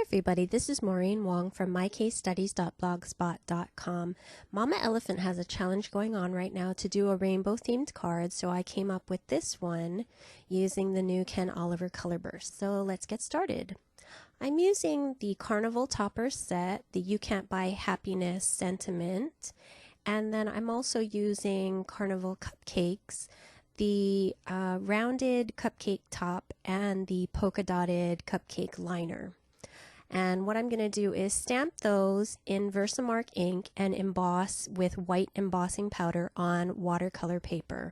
everybody, this is Maureen Wong from mycasestudies.blogspot.com. Mama Elephant has a challenge going on right now to do a rainbow themed card, so I came up with this one using the new Ken Oliver color burst. So let's get started. I'm using the Carnival Topper set, the You Can't Buy Happiness sentiment, and then I'm also using Carnival Cupcakes, the rounded cupcake top and the polka dotted cupcake liner. And what I'm going to do is stamp those in Versamark ink and emboss with white embossing powder on watercolor paper.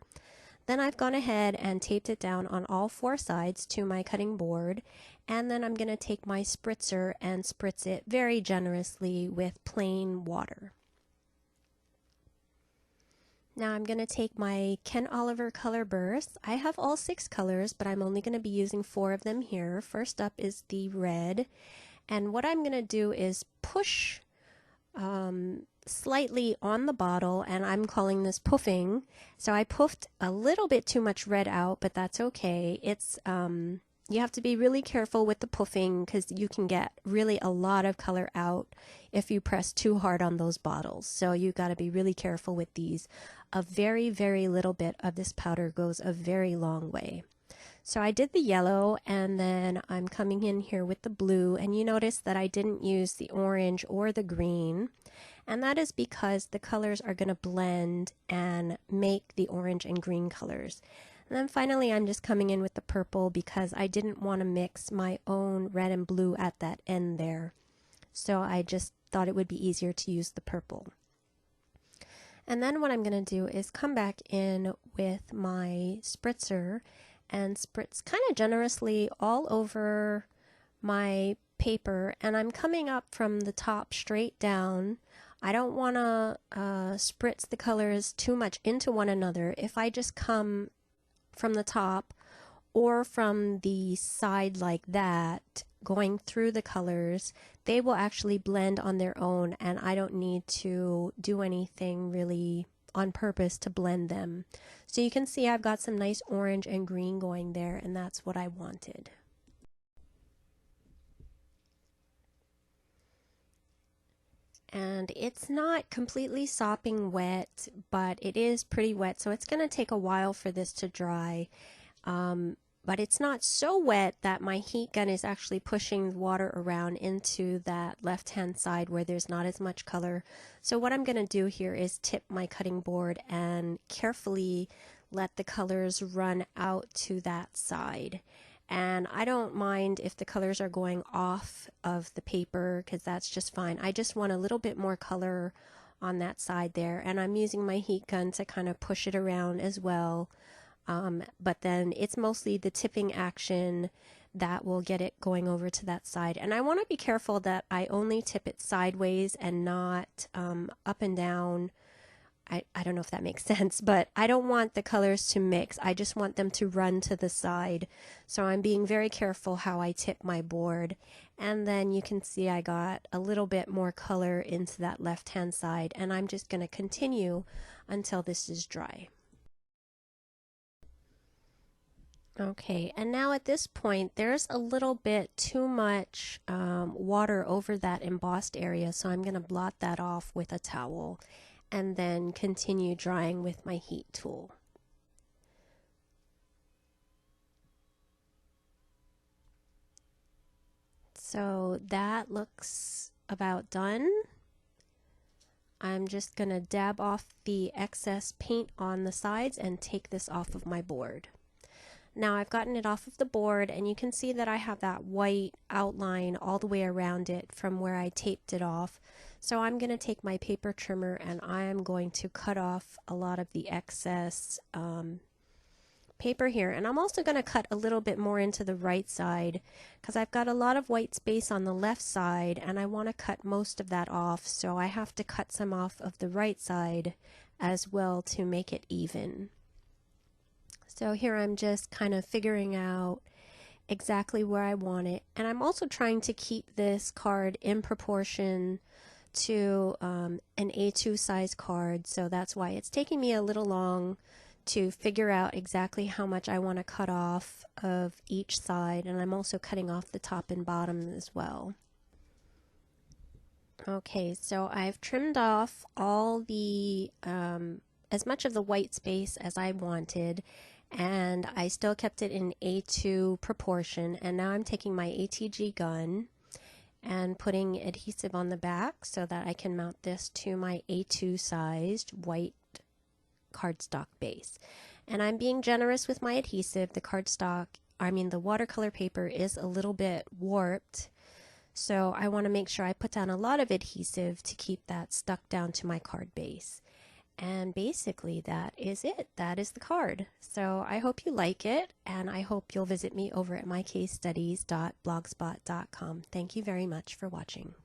Then I've gone ahead and taped it down on all four sides to my cutting board, and then I'm going to take my spritzer and spritz it very generously with plain water. Now I'm going to take my Ken Oliver color bursts. I have all 6 colors, but I'm only going to be using 4 of them here. First up is the red. And what I'm going to do is push slightly on the bottle, and I'm calling this puffing. So I puffed a little bit too much red out, but that's okay. It's you have to be really careful with the puffing because you can get really a lot of color out if you press too hard on those bottles. So you got to be really careful with these. A very, very little bit of this powder goes a very long way. So I did the yellow, and then I'm coming in here with the blue, and you notice that I didn't use the orange or the green, and that is because the colors are going to blend and make the orange and green colors. And then finally I'm just coming in with the purple because I didn't want to mix my own red and blue at that end there. So I just thought it would be easier to use the purple. And then what I'm going to do is come back in with my spritzer and spritz kind of generously all over my paper, and I'm coming up from the top straight down. I don't want to spritz the colors too much into one another. If I just come from the top or from the side like that, going through the colors, they will actually blend on their own, and I don't need to do anything really on purpose to blend them. So you can see I've got some nice orange and green going there, and that's what I wanted. And it's not completely sopping wet, but it is pretty wet, so it's going to take a while for this to dry. But it's not so wet that my heat gun is actually pushing water around into that left-hand side where there's not as much color. So what I'm going to do here is tip my cutting board and carefully let the colors run out to that side. And I don't mind if the colors are going off of the paper because that's just fine. I just want a little bit more color on that side there, and I'm using my heat gun to kind of push it around as well. But then it's mostly the tipping action that will get it going over to that side. And I want to be careful that I only tip it sideways and not up and down. I don't know if that makes sense, but I don't want the colors to mix. I just want them to run to the side. So I'm being very careful how I tip my board. And then you can see I got a little bit more color into that left-hand side, and I'm just going to continue until this is dry. Okay, and now at this point there's a little bit too much water over that embossed area, so I'm going to blot that off with a towel and then continue drying with my heat tool. So that looks about done. I'm just going to dab off the excess paint on the sides and take this off of my board. Now I've gotten it off of the board, and you can see that I have that white outline all the way around it from where I taped it off. So I'm going to take my paper trimmer and I am going to cut off a lot of the excess paper here. And I'm also going to cut a little bit more into the right side because I've got a lot of white space on the left side, and I want to cut most of that off. So I have to cut some off of the right side as well to make it even. So here I'm just kind of figuring out exactly where I want it. And I'm also trying to keep this card in proportion to an A2 size card. So that's why it's taking me a little long to figure out exactly how much I want to cut off of each side, and I'm also cutting off the top and bottom as well. Okay, so I've trimmed off all the as much of the white space as I wanted, and I still kept it in A2 proportion. And now I'm taking my ATG gun and putting adhesive on the back so that I can mount this to my A2 sized white cardstock base. And I'm being generous with my adhesive. The watercolor paper is a little bit warped. So I want to make sure I put down a lot of adhesive to keep that stuck down to my card base. And basically that is it. That is the card. So I hope you like it, and I hope you'll visit me over at mycasestudies.blogspot.com. Thank you very much for watching.